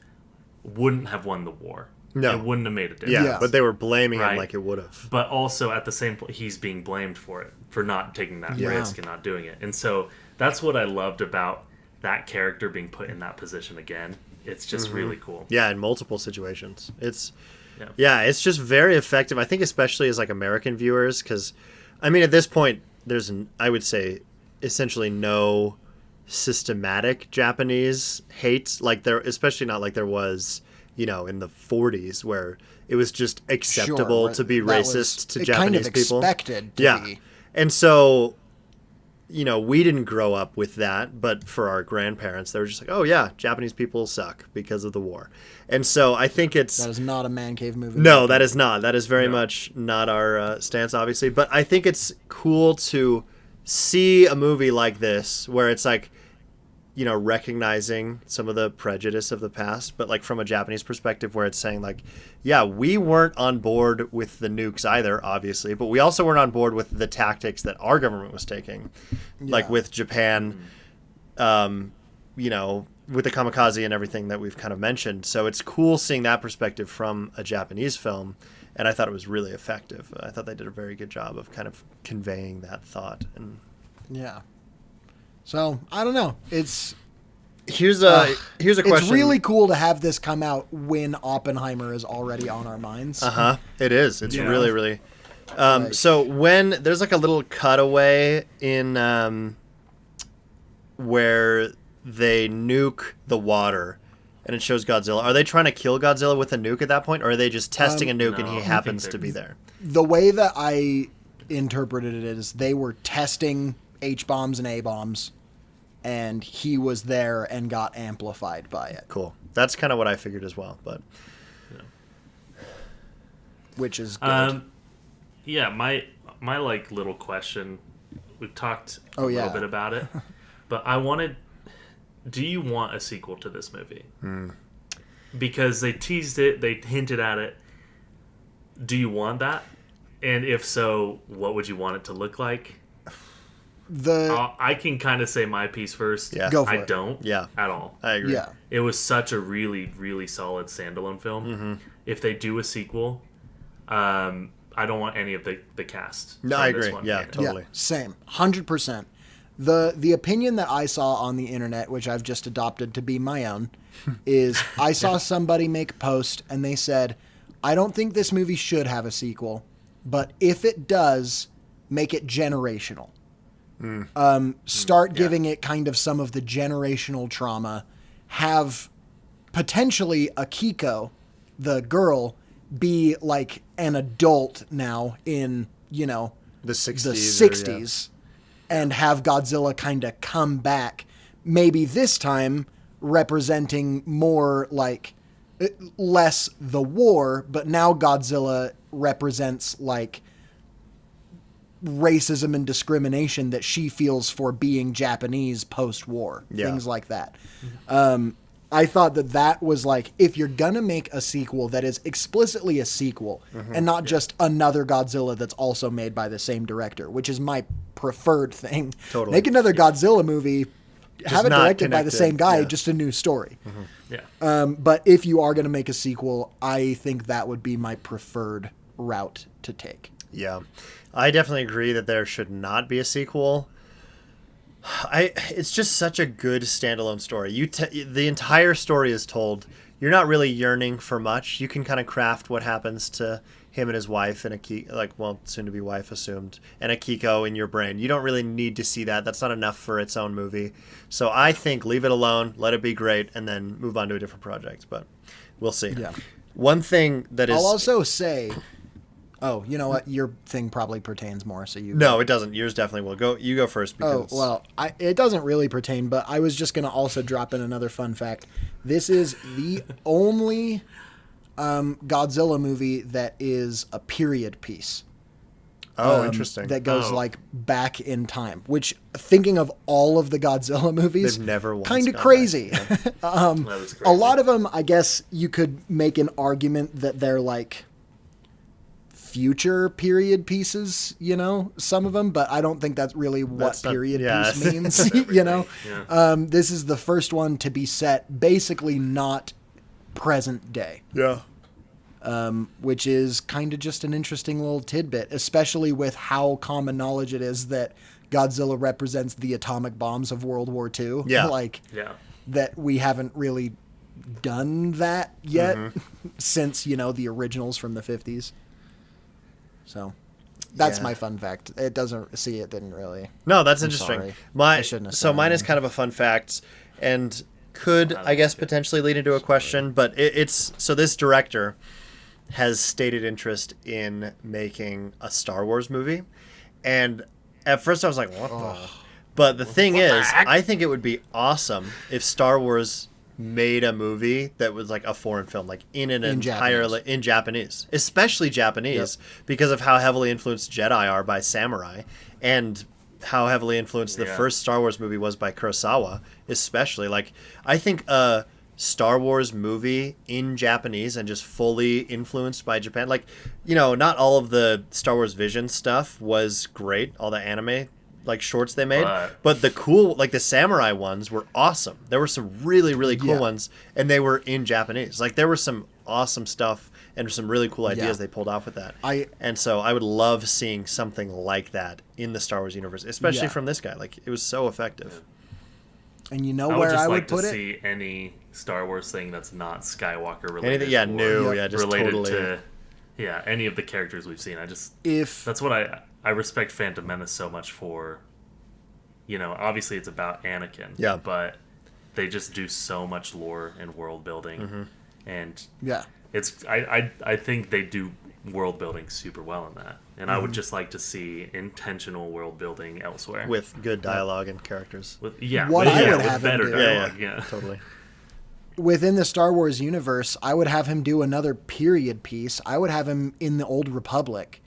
wouldn't have won the war. No. It wouldn't have made a difference. Yeah, Yeah. but they were blaming him Right. like it would have. But also at the same point, he's being blamed for it, for not taking that Yeah. risk and not doing it. And so that's what I loved about that character being put in that position again. It's just really cool. Yeah, in multiple situations. It's Yeah. it's just very effective. I think especially as like American viewers, because I mean at this point there's I would say essentially no systematic Japanese hate, like there, especially not like there was in the 40s where it was just acceptable Sure, to be that racist was to kind Japanese of people. expected to Yeah, be. and so we didn't grow up with that, but for our grandparents, they were just like, oh yeah, Japanese people suck because of the war. And so I think it's That is not a man cave movie. no, that is not. That is very No. much not our stance, obviously. But I think it's cool to see a movie like this where it's like, recognizing some of the prejudice of the past, but like from a Japanese perspective where it's saying like, yeah, we weren't on board with the nukes either, obviously, but we also weren't on board with the tactics that our government was taking, like with Japan, with the kamikaze and everything that we've kind of mentioned. So it's cool seeing that perspective from a Japanese film, and I thought it was really effective. I thought they did a very good job of kind of conveying that thought. And Yeah. So I don't know. here's a question. It's really cool to have this come out when Oppenheimer is already on our minds. It is. It's Yeah. really, really. Like- So when there's like a little cutaway in where they nuke the water, and it shows Godzilla. Are they trying to kill Godzilla with a nuke at that point, or are they just testing a nuke and no, he I think happens they're- to be there? The way that I interpreted it is they were testing H-bombs and A-bombs, and he was there and got amplified by it, Cool. That's kind of what I figured as well. But which is good. Yeah, my like little question. We've talked a Oh, yeah. little bit about it, but do you want a sequel to this movie? Because they teased it, they hinted at it. Do you want that? And if so, what would you want it to look like? I can kind of say my piece first. Yeah. Go for I it. don't. Yeah. At all. I agree. Yeah. It was such a really, really solid standalone film. If they do a sequel, I don't want any of the cast. No, from I this agree. one Yeah, in it. totally. Yeah, same. 100%. The opinion that I saw on the internet, which I've just adopted to be my own, is I saw somebody make a post and they said, I don't think this movie should have a sequel, but if it does, make it generational. Start giving it kind of some of the generational trauma. Have potentially Akiko, the girl, be like an adult now in, you know, The 60s. the 60s, and have Godzilla kind of come back, maybe this time representing more like less the war, but now Godzilla represents like racism and discrimination that she feels for being Japanese post-war, things like that. I thought that was like, if you're gonna make a sequel that is explicitly a sequel and not just another Godzilla that's also made by the same director, which is my preferred thing. Totally. Make another Godzilla movie, have it not directed by the connected. same guy, Yeah. just a new story. Yeah. But if you are gonna make a sequel, I think that would be my preferred route to take. Yeah. I definitely agree that there should not be a sequel. It's just such a good standalone story. The entire story is told. You're not really yearning for much. You can kind of craft what happens to him and his wife and soon to be wife assumed, and Akiko in your brain. You don't really need to see that. That's not enough for its own movie. So I think leave it alone, let it be great, and then move on to a different project. But we'll see. Yeah. One thing that is I'll also say, oh, you know what? Your thing probably pertains more, so you. No, it doesn't. Yours definitely will. You go first. Oh, Because well, it doesn't really pertain, but I was just going to also drop in another fun fact. This is the only Godzilla movie that is a period piece. Interesting. That goes like back in time, which, thinking of all of the Godzilla movies, They've never once kind of gone crazy. back. That is A crazy. lot of them, I guess you could make an argument that they're like future period pieces, you know, some of them, but I don't think that's really what That's not- period yeah. piece means, you know. Yeah. This is the first one to be set basically not present day, Yeah. which is kind of just an interesting little tidbit, especially with how common knowledge it is that Godzilla represents the atomic bombs of World War II. Yeah. Like Yeah. that we haven't really done that yet since, you know, the originals from the 50s. So that's Yeah. my fun fact. It didn't really. No, that's I'm interesting. sorry. I shouldn't have said Mine is anything. kind of a fun fact and could, I guess, potentially lead into a question, but it's so this director has stated interest in making a Star Wars movie, and at first I was like, what the? But the thing is, I think it would be awesome if Star Wars made a movie that was like a foreign film, like in Japanese, especially Japanese, because of how heavily influenced Jedi are by samurai, and how heavily influenced the first Star Wars movie was by Kurosawa, especially. Like, I think a Star Wars movie in Japanese and just fully influenced by Japan, like, you know, not all of the Star Wars Vision stuff was great, all the anime like shorts they made, but the cool, like the samurai ones were awesome. There were some really, really cool ones, and they were in Japanese. Like, there was some awesome stuff and some really cool ideas they pulled off with that. And so I would love seeing something like that in the Star Wars universe, especially from this guy. Like, it was so effective. And you know I would where just I like would put to it? see any Star Wars thing that's not Skywalker related. Anything, or just related totally. to any of the characters we've seen. If That's what I respect Phantom Menace so much for. You know, obviously it's about Anakin, but they just do so much lore and world building, and it's I think they do world building super well in that, and I would just like to see intentional world building elsewhere With good dialogue and characters. With I would have him better do- dialogue, Totally. within the Star Wars universe, I would have him do another period piece. I would have him in the Old Republic,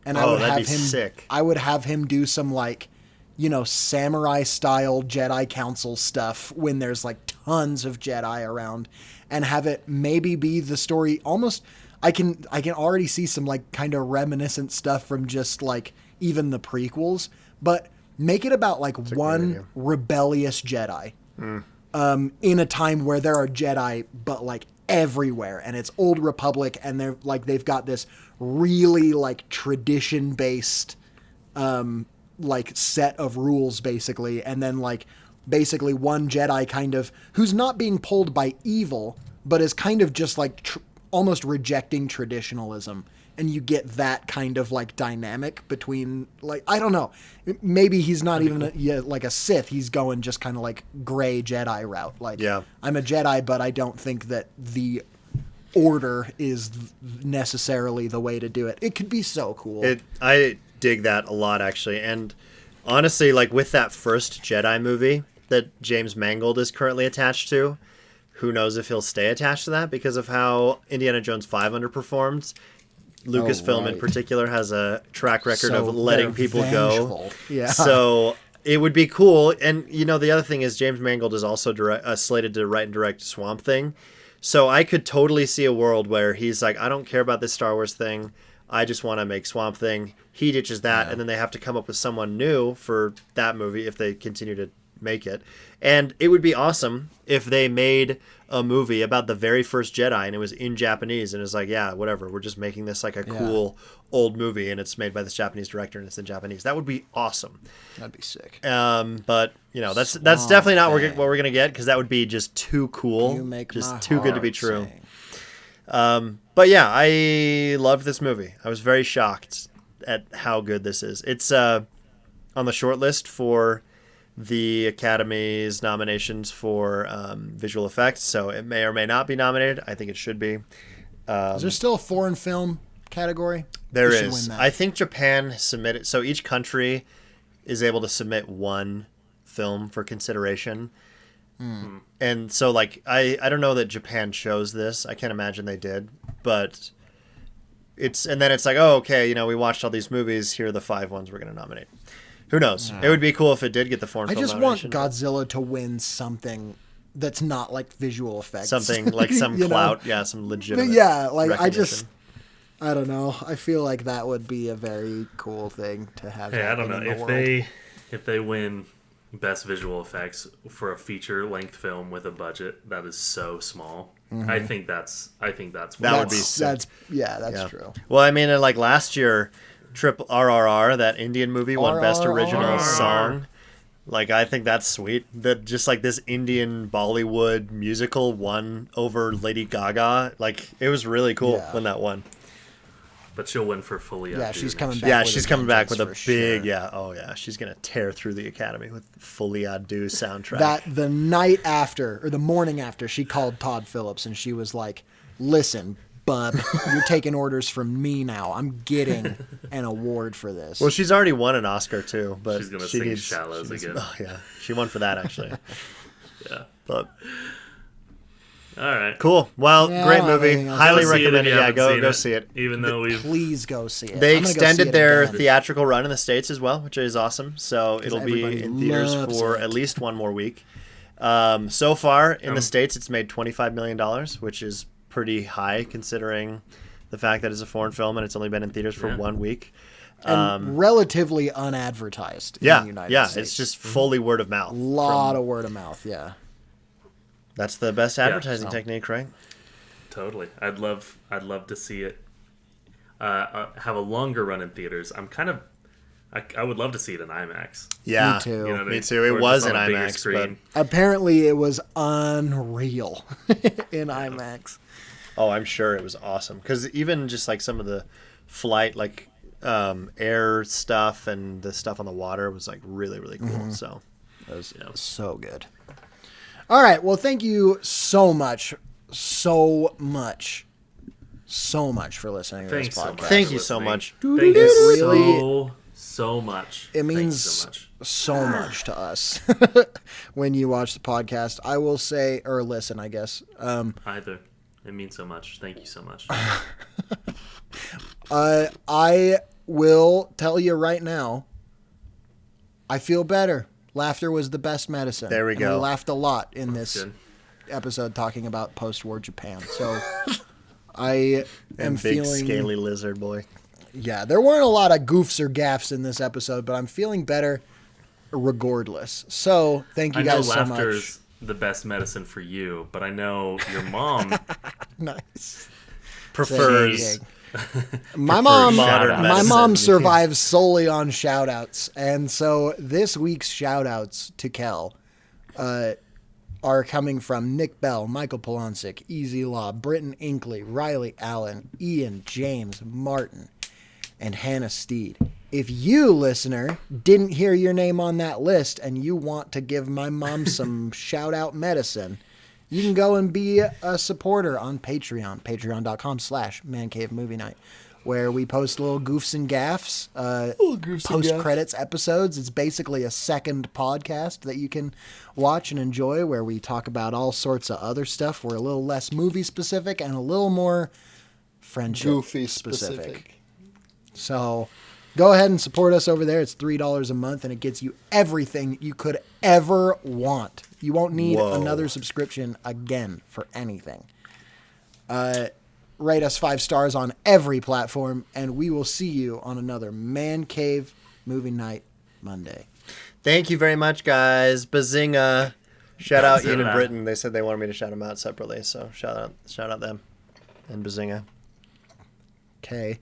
and I would that'd have be him. sick. I would have him do some like, you know, samurai style Jedi Council stuff when there's like tons of Jedi around, and have it maybe be the story almost. I can already see some like kind of reminiscent stuff from just like even the prequels, but make it about like one rebellious Jedi. In a time where there are Jedi, but like everywhere, and it's Old Republic, and they've got this really like tradition based like set of rules basically, and then like basically one Jedi kind of who's not being pulled by evil, but is kind of just like almost rejecting traditionalism. And you get that kind of like dynamic between, like, I don't know, maybe he's not even like a Sith. He's going just kind of like gray Jedi route. Like, I'm a Jedi, but I don't think that the order is necessarily the way to do it. It could be so cool. I dig that a lot, actually. And honestly, like with that first Jedi movie that James Mangold is currently attached to, who knows if he'll stay attached to that because of how Indiana Jones 5 underperformed. Lucasfilm in particular has a track record of letting people go. Yeah. So it would be cool. And, you know, the other thing is James Mangold is also slated to write and direct Swamp Thing. So I could totally see a world where he's like, I don't care about this Star Wars thing. I just want to make Swamp Thing. He ditches that, and then they have to come up with someone new for that movie if they continue to make it. And it would be awesome if they made a movie about the very first Jedi and it was in Japanese, and it's like, yeah, whatever, we're just making this like a cool old movie and it's made by this Japanese director and it's in Japanese. That would be awesome. That'd be sick. But you know, that's definitely not what we're gonna get, because that would be just too cool, just too good to be true. But yeah, I loved this movie. I was very shocked at how good this is. It's on the short list for the Academy's nominations for visual effects, so it may or may not be nominated. I think it should be. Is there still a foreign film category? There is. I think Japan submitted, so each country is able to submit one film for consideration. And so like I don't know that Japan chose this. I can't imagine they did, but and then it's like, oh, okay, you know, we watched all these movies, here are the 5 ones we're going to nominate. Who knows? It would be cool if it did get the foreign film nomination. I just want Godzilla to win something that's not like visual effects. Something like some clout, some legitimate. But yeah, like I don't know. I feel like that would be a very cool thing to have. Hey, I don't know if they win best visual effects for a feature length film with a budget that is so small. I think that's that would be sick. That's true. Well, I mean, like last year, Triple RRR, that Indian movie, won Best Original Song. Like, I think that's sweet. That just like this Indian Bollywood musical won over Lady Gaga. Like, it was really cool when that won. But she'll win for Fully Ado. Yeah, she's coming back. Yeah, she's coming back with a big. Yeah, oh yeah, she's gonna tear through the Academy with Fully Ado soundtrack. That the night after or the morning after, she called Todd Phillips and she was like, "Listen, bub, you're taking orders from me now. I'm getting an award for this." Well, she's already won an Oscar too, but she's gonna sing Shallows again. Oh yeah, she won for that actually. Yeah, but. All right. Cool. Well, great movie. Highly recommended. Yeah, go see it. Even though please go see it. They extended their theatrical run in the States as well, which is awesome. So it'll be in theaters for at least one more week. So far in the States, it's made $25 million, which is pretty high considering the fact that it's a foreign film and it's only been in theaters for 1 week. And relatively unadvertised in the United States. Yeah, it's just fully word of mouth. A lot of word of mouth, yeah. That's the best advertising technique, right? Totally. I'd love to see it have a longer run in theaters. I would love to see it in IMAX. Yeah, me too. You know what I mean? Me too. It was in IMAX, but apparently it was unreal in IMAX. Oh, I'm sure it was awesome, because even just like some of the flight, like air stuff and the stuff on the water was like really, really cool. So it was so good. All right. Well, thank you so much for listening to this podcast. Thank you so much. Thank you so much. It means so much to us when you watch the podcast. I will say, or listen, I guess. Either. It means so much. Thank you so much. I will tell you right now, I feel better. Laughter was the best medicine. There we go. We laughed a lot in this episode talking about post-war Japan. So I am feeling... Big scaly lizard boy. Yeah, there weren't a lot of goofs or gaffs in this episode, but I'm feeling better regardless. So thank you guys so much. I know laughter's the best medicine for you, but I know your mom nice. prefers My mom, Modern my medicine. mom survives solely on shout outs. And so this week's shout outs to Kel are coming from Nick Bell, Michael Polonsic, Easy Law, Britton Inkley, Riley Allen, Ian, James, Martin, and Hannah Steed. If you, listener, didn't hear your name on that list and you want to give my mom some shout out medicine, you can go and be a supporter on Patreon, patreon.com/mancavemovienight, where we post little goofs and gaffs, post-credits episodes. It's basically a second podcast that you can watch and enjoy, where we talk about all sorts of other stuff. We're a little less movie-specific and a little more friendship Goofy specific. specific. So go ahead and support us over there. It's $3 a month, and it gets you everything you could ever want. You won't need another subscription again for anything. Rate us 5 stars on every platform, and we will see you on another Man Cave Movie Night Monday. Thank you very much, guys. Bazinga. Shout out Ian and Bazinga. Britton. They said they wanted me to shout them out separately, so shout out them and Bazinga. Okay.